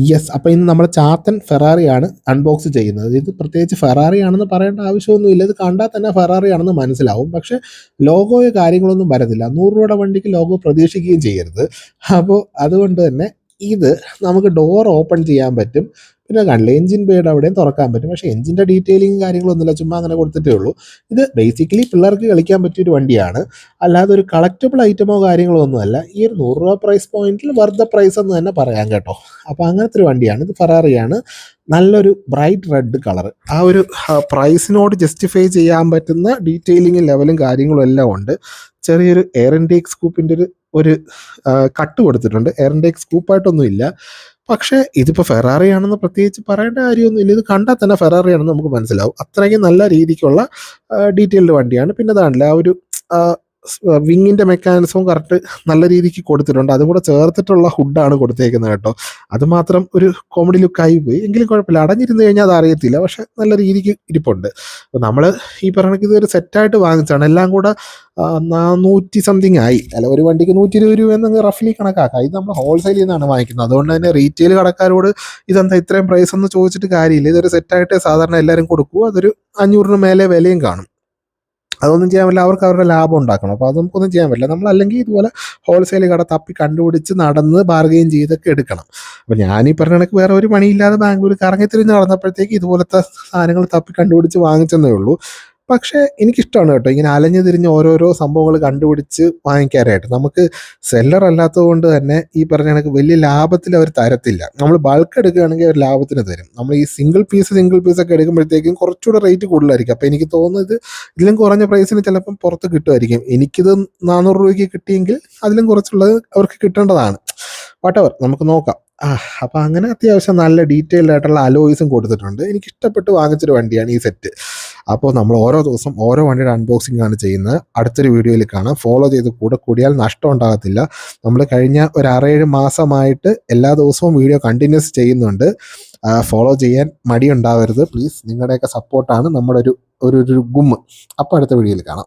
Yes. അപ്പോൾ ഇന്ന് നമ്മൾ ചാത്തൻ ഫെറാറിയാണ് അൺബോക്സ് ചെയ്യുന്നത്. ഇത് പ്രത്യേകിച്ച് ഫെറാറി ആണെന്ന് പറയേണ്ട ആവശ്യമൊന്നുമില്ല. ഇത് കണ്ടാൽ തന്നെ ഫെറാറി ആണെന്ന് മനസ്സിലാവും. പക്ഷേ ലോഗോയോ കാര്യങ്ങളൊന്നും വരത്തില്ല. 100 രൂപയുടെ വണ്ടിക്ക് ലോഗോ പ്രതീക്ഷിക്കുകയും ചെയ്യരുത്. അപ്പോൾ അതുകൊണ്ട് തന്നെ ഇത് നമുക്ക് ഡോർ ഓപ്പൺ ചെയ്യാൻ പറ്റും. പിന്നെ കണ്ടില്ലേ എഞ്ചിൻ ബേഡ് അവിടെയും തുറക്കാൻ പറ്റും. പക്ഷേ എഞ്ചിൻ്റെ ഡീറ്റെയിലിംഗ് കാര്യങ്ങളൊന്നുമില്ല, ചുമ്മാ അങ്ങനെ കൊടുത്തിട്ടേ ഉള്ളൂ. ഇത് ബേസിക്കലി പിള്ളേർക്ക് കളിക്കാൻ പറ്റിയൊരു വണ്ടിയാണ്, അല്ലാതെ ഒരു കളക്റ്റബിൾ ഐറ്റമോ കാര്യങ്ങളോ ഒന്നുമല്ല. ഈ ഒരു 100 രൂപ പ്രൈസ് പോയിന്റിൽ വെറുതെ പ്രൈസ് എന്ന് തന്നെ പറയാം കേട്ടോ. അപ്പോൾ അങ്ങനത്തെ ഒരു വണ്ടിയാണ് ഇത്. ഫെറാറിയാണ്, നല്ലൊരു ബ്രൈറ്റ് റെഡ് കളർ. ആ ഒരു പ്രൈസിനോട് ജസ്റ്റിഫൈ ചെയ്യാൻ പറ്റുന്ന ഡീറ്റെയിലിംഗും ലെവലും കാര്യങ്ങളും എല്ലാം ഉണ്ട്. ചെറിയൊരു എയർ ഇൻടേക്ക് സ്കൂപ്പിൻ്റെ ഒരു കട്ട് കൊടുത്തിട്ടുണ്ട്. എയർ ഇൻടേക്ക് സ്കൂപ്പായിട്ടൊന്നും ഇല്ല. പക്ഷേ ഇതിപ്പോൾ ഫെറാറി ആണെന്ന് പ്രത്യേകിച്ച് പറയേണ്ട കാര്യമൊന്നുമില്ല. ഇത് കണ്ടാൽ തന്നെ ഫെറാറി ആണെന്ന് നമുക്ക് മനസ്സിലാവും. അത്രയ്ക്കും നല്ല രീതിക്കുള്ള ഡീറ്റെയിൽഡ് വണ്ടിയാണ്. പിന്നെ അതാണല്ലേ ആ ഒരു വിങ്ങിൻ്റെ മെക്കാനിസവും കറക്റ്റ് നല്ല രീതിക്ക് കൊടുത്തിട്ടുണ്ട്. അതും കൂടെ ചേർത്തിട്ടുള്ള ഹുഡാണ് കൊടുത്തേക്കുന്നത് കേട്ടോ. അതുമാത്രം ഒരു കോമഡി ലുക്കായി പോയി. എങ്കിലും കുഴപ്പമില്ല, അടഞ്ഞിരുന്ന് കഴിഞ്ഞാൽ അത് അറിയത്തില്ല. പക്ഷെ നല്ല രീതിക്ക് ഇരിപ്പുണ്ട്. അപ്പോൾ നമ്മൾ ഈ പറഞ്ഞ ഇതൊരു സെറ്റായിട്ട് വാങ്ങിച്ചാണ്. എല്ലാം കൂടെ 400 സംതിങ് ആയി. അല്ല, ഒരു വണ്ടിക്ക് 120 രൂപ എന്നങ്ങ് റഫ്ലി കണക്കാക്കാം. ഇത് നമ്മൾ ഹോൾസെയിൽ നിന്നാണ് വാങ്ങിക്കുന്നത്. അതുകൊണ്ട് തന്നെ റീറ്റെയിൽ കടക്കാരോട് ഇതെന്താ ഇത്രയും പ്രൈസ് എന്ന് ചോദിച്ചിട്ട് കാര്യമില്ല. ഇതൊരു സെറ്റായിട്ട് സാധാരണ എല്ലാവരും കൊടുക്കും. അതൊരു 500 മേലെ വിലയും കാണും. അതൊന്നും ചെയ്യാൻ പറ്റില്ല, അവർക്ക് അവരുടെ ലാഭം ഉണ്ടാക്കണം. അപ്പോൾ അത് നമുക്കൊന്നും ചെയ്യാൻ പറ്റില്ല. നമ്മളല്ലെങ്കിൽ ഇതുപോലെ ഹോൾസെയിൽ കട തപ്പി കണ്ടുപിടിച്ച് നടന്ന് ബാർഗെയിൻ ചെയ്തൊക്കെ എടുക്കണം. അപ്പോൾ ഞാനീ പറഞ്ഞ കണക്ക് വേറെ ഒരു പണിയില്ലാതെ ബാംഗ്ലൂർ കറങ്ങി തിരിഞ്ഞ് നടന്നപ്പോഴത്തേക്ക് ഇതുപോലത്തെ സാധനങ്ങൾ തപ്പി കണ്ടുപിടിച്ച് വാങ്ങിച്ചെന്നേ ഉള്ളൂ. പക്ഷേ എനിക്കിഷ്ടമാണ് കേട്ടോ ഇങ്ങനെ അലഞ്ഞു തിരിഞ്ഞ് ഓരോരോ സംഭവങ്ങൾ കണ്ടുപിടിച്ച് വാങ്ങിക്കാനായിട്ട്. നമുക്ക് സെല്ലർ അല്ലാത്തത് കൊണ്ട് തന്നെ ഈ പറഞ്ഞ കണക്ക് വലിയ ലാഭത്തിൽ അവർ തരത്തില്ല. നമ്മൾ ബൾക്ക് എടുക്കുകയാണെങ്കിൽ അവർ ലാഭത്തിന് തരും. നമ്മൾ ഈ സിംഗിൾ പീസ് ഒക്കെ എടുക്കുമ്പോഴത്തേക്കും കുറച്ചുകൂടെ റേറ്റ് കൂടുതലായിരിക്കും. അപ്പോൾ എനിക്ക് തോന്നുന്നത് ഇതിലും കുറഞ്ഞ പ്രൈസിന് ചിലപ്പം പുറത്ത് കിട്ടുമായിരിക്കും. എനിക്കിത് 400 രൂപയ്ക്ക് കിട്ടിയെങ്കിൽ അതിലും കുറച്ചുള്ളത് അവർക്ക് കിട്ടേണ്ടതാണ്. വാട്ടവർ, നമുക്ക് നോക്കാം. അപ്പോൾ അങ്ങനെ അത്യാവശ്യം നല്ല ഡീറ്റെയിൽഡ് ആയിട്ടുള്ള അലോയ്സും കൊടുത്തിട്ടുണ്ട്. എനിക്ക് ഇഷ്ടപ്പെട്ട് വാങ്ങിച്ചൊരു വണ്ടിയാണ് ഈ സെറ്റ്. അപ്പോൾ നമ്മൾ ഓരോ ദിവസം ഓരോ വണ്ടിയുടെ അൺബോക്സിംഗ് ആണ് ചെയ്യുന്നത്. അടുത്തൊരു വീഡിയോയിൽ കാണാം. ഫോളോ ചെയ്ത് കൂടിയാൽ നഷ്ടം ഉണ്ടാകത്തില്ല. നമ്മൾ കഴിഞ്ഞ ഒരു 6-7 മാസമായിട്ട് എല്ലാ ദിവസവും വീഡിയോ കണ്ടിന്യൂസ് ചെയ്യുന്നുണ്ട്. ഫോളോ ചെയ്യാൻ മടിയുണ്ടാവരുത് പ്ലീസ്. നിങ്ങളുടെയൊക്കെ സപ്പോർട്ടാണ് നമ്മുടെ ഒരു ഗുമ്മ്. അപ്പോൾ അടുത്ത വീഡിയോയിൽ കാണാം.